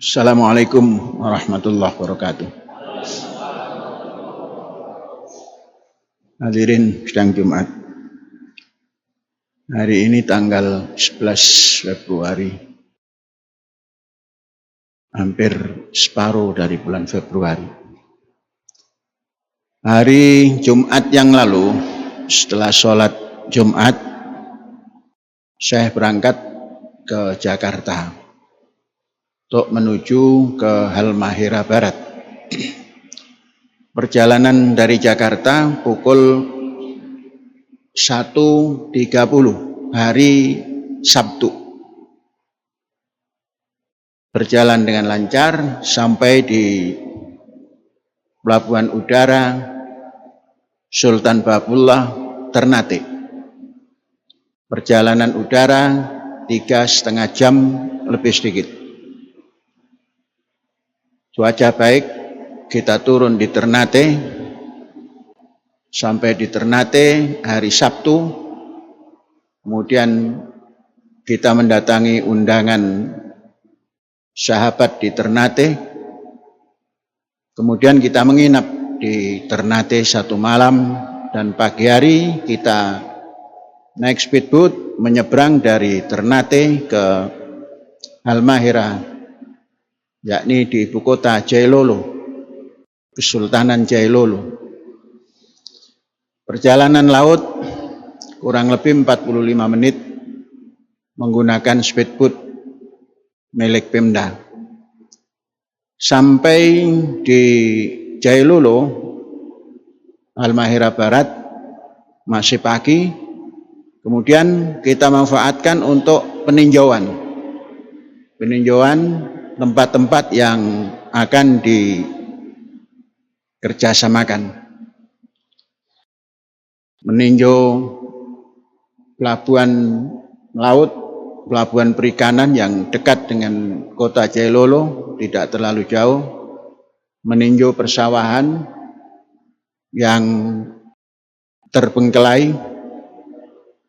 Assalamualaikum warahmatullahi wabarakatuh. Hadirin sidang Jumat. Hari ini tanggal 11 Februari. Hampir separuh dari bulan Februari. Hari Jumat yang lalu, setelah sholat Jumat, saya berangkat ke Jakarta untuk menuju ke Halmahera Barat. Perjalanan dari Jakarta pukul 1.30 hari Sabtu. Berjalan dengan lancar sampai di Pelabuhan Udara Sultan Babullah, Ternate. Perjalanan udara 3,5 jam lebih sedikit. Cuaca baik, kita turun di Ternate. Sampai di Ternate hari Sabtu. Kemudian kita mendatangi undangan sahabat di Ternate. Kemudian kita menginap di Ternate 1 malam, dan pagi hari kita naik speedboat menyeberang dari Ternate ke Halmahera, yakni di ibu kota Jailolo, Kesultanan Jailolo. Perjalanan laut kurang lebih 45 menit menggunakan speedboat milik Pemda. Sampai di Jailolo, Halmahera Barat, masih pagi. Kemudian kita manfaatkan untuk peninjauan tempat-tempat yang akan dikerjasamakan. Meninjau pelabuhan laut, pelabuhan perikanan yang dekat dengan kota Jailolo, tidak terlalu jauh. Meninjau persawahan yang terbengkelai.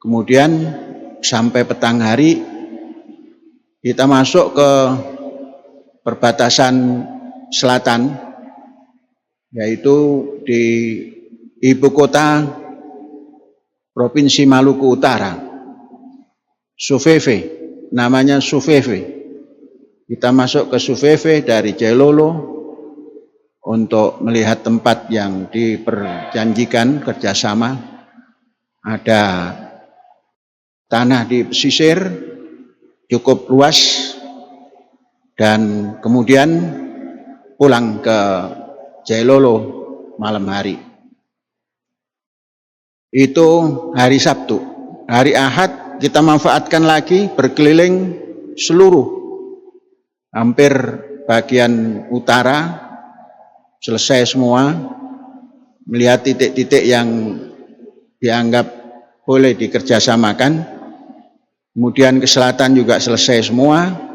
Kemudian sampai petang hari kita masuk ke perbatasan selatan, yaitu di ibu kota Provinsi Maluku Utara, Sufeve, namanya Sufeve. Kita masuk ke Sufeve dari Jailolo untuk melihat tempat yang diperjanjikan kerjasama. Ada tanah di pesisir cukup luas, dan kemudian pulang ke Jailolo malam hari. Itu hari Sabtu. Hari Ahad kita manfaatkan lagi berkeliling seluruh hampir bagian utara, selesai semua, melihat titik-titik yang dianggap boleh dikerjasamakan. Kemudian ke selatan juga selesai semua.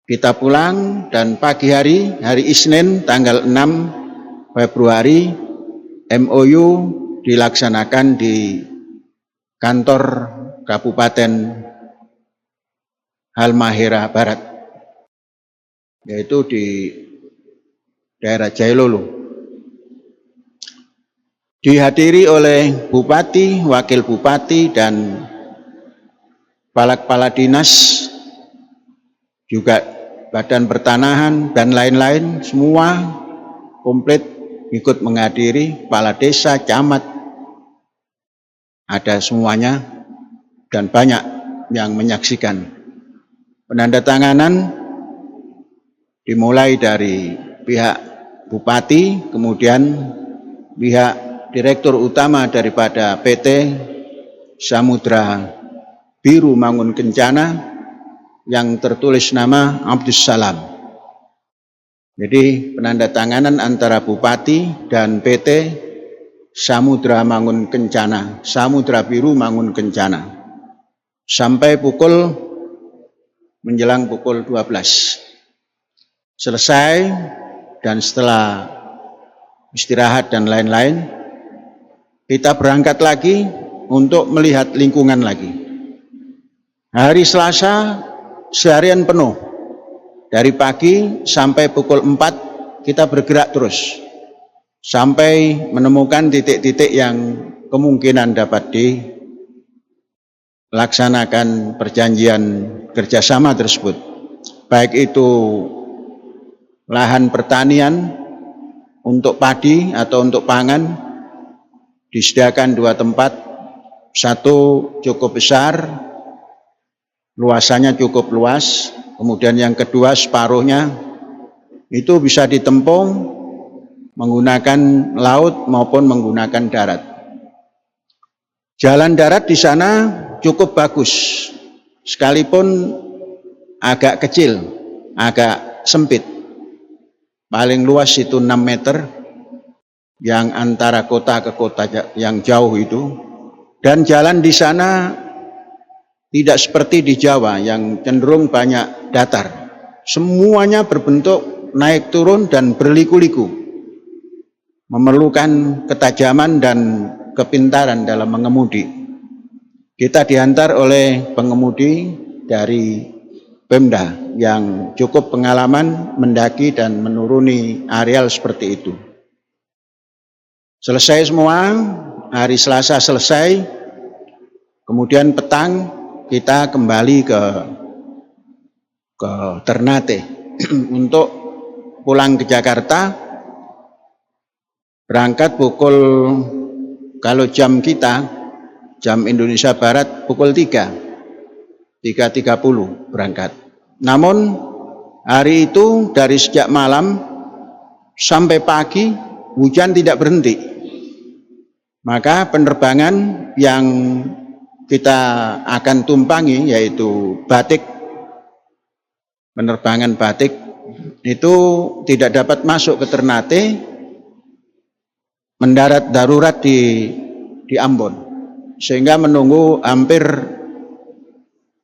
Kita pulang, dan pagi hari Isnin tanggal 6 Februari, MOU dilaksanakan di kantor Kabupaten Halmahera Barat, yaitu di daerah Jailolo. Dihadiri oleh Bupati, Wakil Bupati, dan kepala dinas, juga badan pertanahan, dan lain-lain, semua komplit ikut menghadiri. Kepala desa, camat, ada semuanya, dan banyak yang menyaksikan. Penandatanganan dimulai dari pihak Bupati, kemudian pihak Direktur Utama daripada PT Samudra Biru Mangun Kencana yang tertulis nama Abdus Salam. Jadi penandatanganan antara Bupati dan PT Samudra Mangun Kencana, Samudra Biru Mangun Kencana, sampai menjelang pukul 12. Selesai, dan setelah istirahat dan lain-lain, kita berangkat lagi untuk melihat lingkungan lagi. Hari Selasa seharian penuh Dari pagi sampai pukul 4 kita bergerak terus sampai menemukan titik-titik yang kemungkinan dapat dilaksanakan perjanjian kerjasama tersebut. Baik itu lahan pertanian untuk padi atau untuk pangan, disediakan 2 tempat, satu cukup besar, luasannya cukup luas, kemudian yang kedua separuhnya itu bisa ditempuh menggunakan laut maupun menggunakan darat. Jalan darat di sana cukup bagus, sekalipun agak kecil, agak sempit. Paling luas itu 6 meter, yang antara kota ke kota yang jauh itu. Dan jalan di sana tidak seperti di Jawa yang cenderung banyak datar. Semuanya berbentuk naik turun dan berliku-liku. Memerlukan ketajaman dan kepintaran dalam mengemudi. Kita diantar oleh pengemudi dari Pemda yang cukup pengalaman mendaki dan menuruni areal seperti itu. Selesai semua, hari Selasa selesai, kemudian petang kita kembali ke Ternate untuk pulang ke Jakarta. Berangkat pukul, kalau jam kita, jam Indonesia Barat pukul 3.30 berangkat. Namun hari itu dari sejak malam sampai pagi hujan tidak berhenti. Maka penerbangan yang kita akan tumpangi yaitu batik, penerbangan batik itu tidak dapat masuk ke Ternate, mendarat darurat di Ambon, sehingga menunggu hampir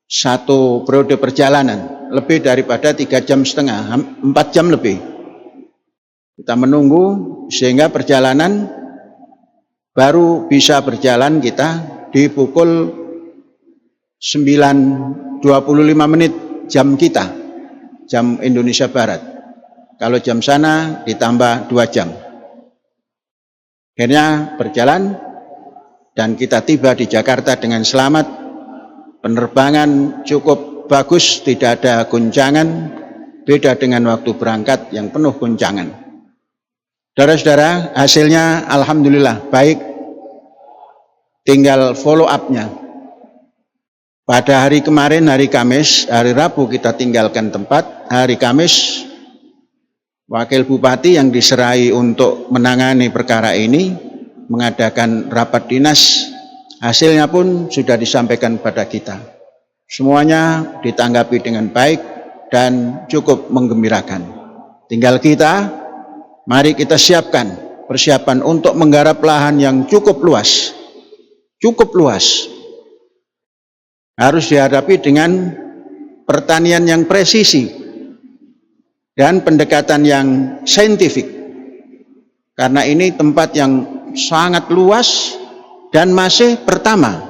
1 periode perjalanan, lebih daripada 3,5 jam, 4 jam lebih. Kita menunggu sehingga perjalanan baru bisa berjalan kita di pukul 9.25 jam kita, jam Indonesia Barat. Kalau jam sana ditambah 2 jam. Akhirnya berjalan dan kita tiba di Jakarta dengan selamat. Penerbangan cukup bagus, tidak ada guncangan, beda dengan waktu berangkat yang penuh guncangan. Saudara-saudara, hasilnya alhamdulillah baik, tinggal follow up-nya. Pada hari kemarin, hari Kamis, hari Rabu kita tinggalkan tempat, hari Kamis Wakil Bupati yang diserai untuk menangani perkara ini mengadakan rapat dinas. Hasilnya pun sudah disampaikan pada kita. Semuanya ditanggapi dengan baik dan cukup menggembirakan. Tinggal kita, mari kita siapkan persiapan untuk menggarap lahan yang cukup luas. Cukup luas. Harus dihadapi dengan pertanian yang presisi dan pendekatan yang saintifik. Karena ini tempat yang sangat luas dan masih pertama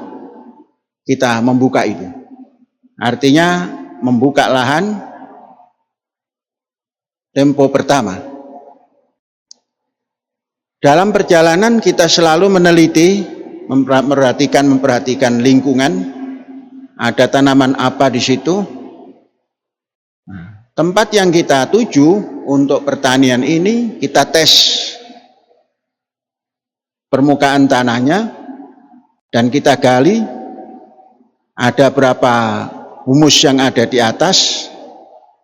kita membuka itu. Artinya membuka lahan tempo pertama. Dalam perjalanan kita selalu meneliti, memperhatikan lingkungan, ada tanaman apa di situ. Tempat yang kita tuju untuk pertanian ini kita tes permukaan tanahnya dan kita gali ada berapa humus yang ada di atas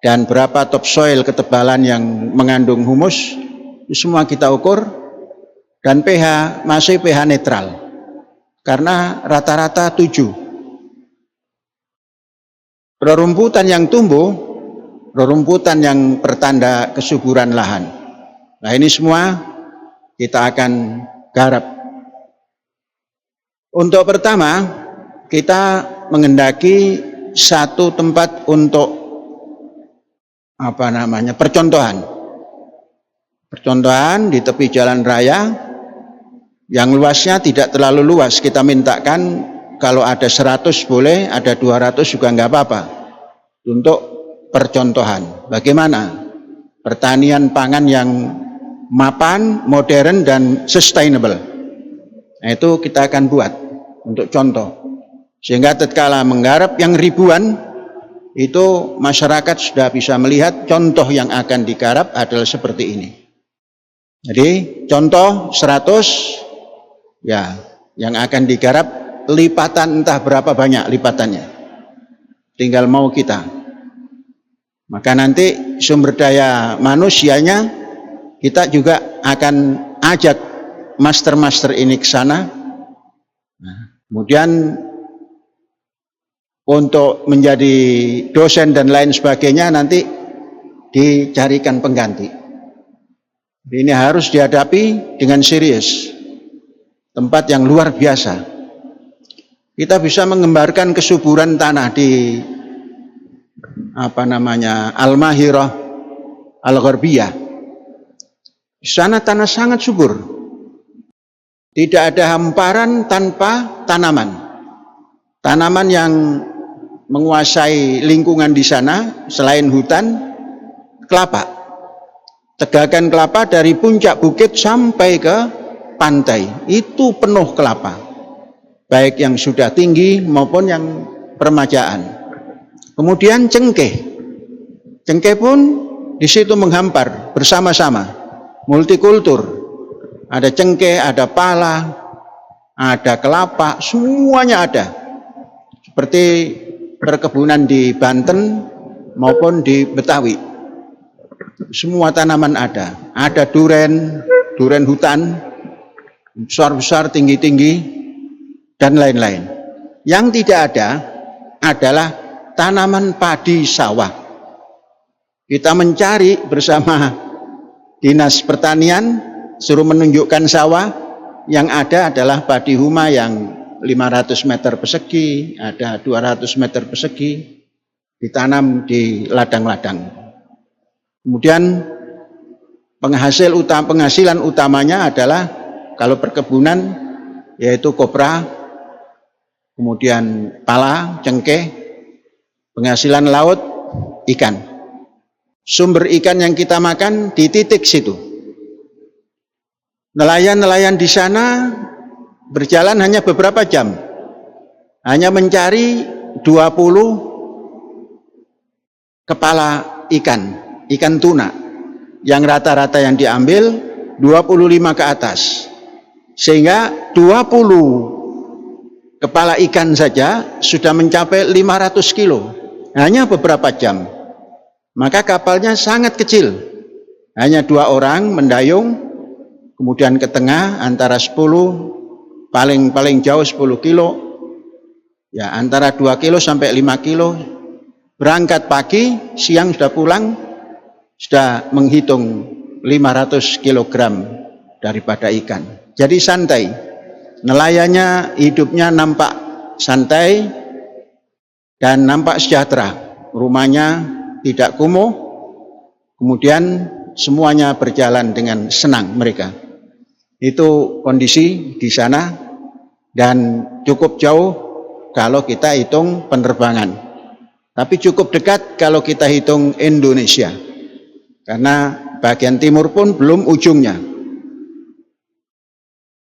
dan berapa topsoil ketebalan yang mengandung humus. Semua kita ukur dan pH masih pH netral karena rata-rata 7. Rerumputan yang tumbuh, rerumputan yang pertanda kesuburan lahan. Nah, ini semua kita akan garap. Untuk pertama, kita mengendaki satu tempat untuk percontohan. Percontohan di tepi jalan raya yang luasnya tidak terlalu luas. Kita mintakan kalau ada 100 boleh, ada 200 juga nggak apa-apa. Untuk percontohan bagaimana pertanian pangan yang mapan, modern, dan sustainable. Nah, itu kita akan buat untuk contoh. Sehingga tatkala menggarap yang ribuan, itu masyarakat sudah bisa melihat contoh yang akan digarap adalah seperti ini. Jadi contoh 100, ya yang akan digarap lipatan entah berapa banyak lipatannya. Tinggal mau kita. Maka nanti sumber daya manusianya kita juga akan ajak master-master ini ke sana. Nah, kemudian untuk menjadi dosen dan lain sebagainya nanti dicarikan pengganti. Ini harus dihadapi dengan serius. Tempat yang luar biasa. Kita bisa menggambarkan kesuburan tanah di Al-Mahirah Al-Gharbiyah. Di sana tanah sangat subur. Tidak ada hamparan tanpa tanaman. Tanaman yang menguasai lingkungan di sana selain hutan, kelapa. Tegakan kelapa dari puncak bukit sampai ke pantai itu penuh kelapa, baik yang sudah tinggi maupun yang permajaan. Kemudian cengkeh pun di situ menghampar bersama-sama, multikultur. Ada cengkeh, ada pala, ada kelapa, semuanya ada. Seperti perkebunan di Banten maupun di Betawi. Semua tanaman ada. Ada duren hutan, besar-besar, tinggi-tinggi, dan lain-lain. Yang tidak ada adalah tanaman padi sawah. Kita mencari bersama Dinas Pertanian, suruh menunjukkan sawah, yang ada adalah padi huma yang 500 meter persegi, ada 200 meter persegi, ditanam di ladang-ladang. Kemudian penghasilan utamanya adalah kalau perkebunan yaitu kopra, kemudian pala, cengkeh, penghasilan laut, ikan. Sumber ikan yang kita makan di titik situ. Nelayan-nelayan di sana berjalan hanya beberapa jam, hanya mencari 20 kepala ikan tuna, yang rata-rata yang diambil 25 ke atas, sehingga 20 kepala ikan saja sudah mencapai 500 kilo, hanya beberapa jam. Maka kapalnya sangat kecil, hanya 2 orang mendayung, kemudian ke tengah antara 10, paling jauh 10 kilo, ya antara 2 kilo sampai 5 kilo, berangkat pagi, siang sudah pulang, sudah menghitung 500 kilogram daripada ikan. Jadi santai, nelayannya hidupnya nampak santai dan nampak sejahtera, rumahnya tidak kumuh, kemudian semuanya berjalan dengan senang mereka. Itu kondisi di sana, dan cukup jauh kalau kita hitung penerbangan, tapi cukup dekat kalau kita hitung Indonesia, karena bagian timur pun belum ujungnya.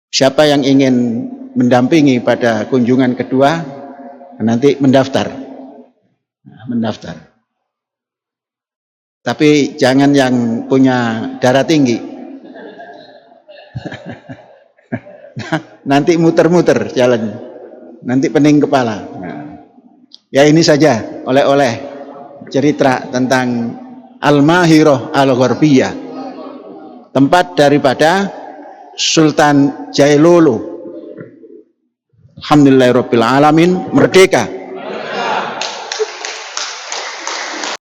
Siapa yang ingin mendampingi pada kunjungan kedua nanti mendaftar. Tapi jangan yang punya darah tinggi. Nanti muter-muter jalan, nanti pening kepala. Ya ini saja oleh-oleh cerita tentang Al-Mahirah Al-Gharbiyah, tempat daripada Sultan Jailolo. Alhamdulillahirabbil alamin, merdeka.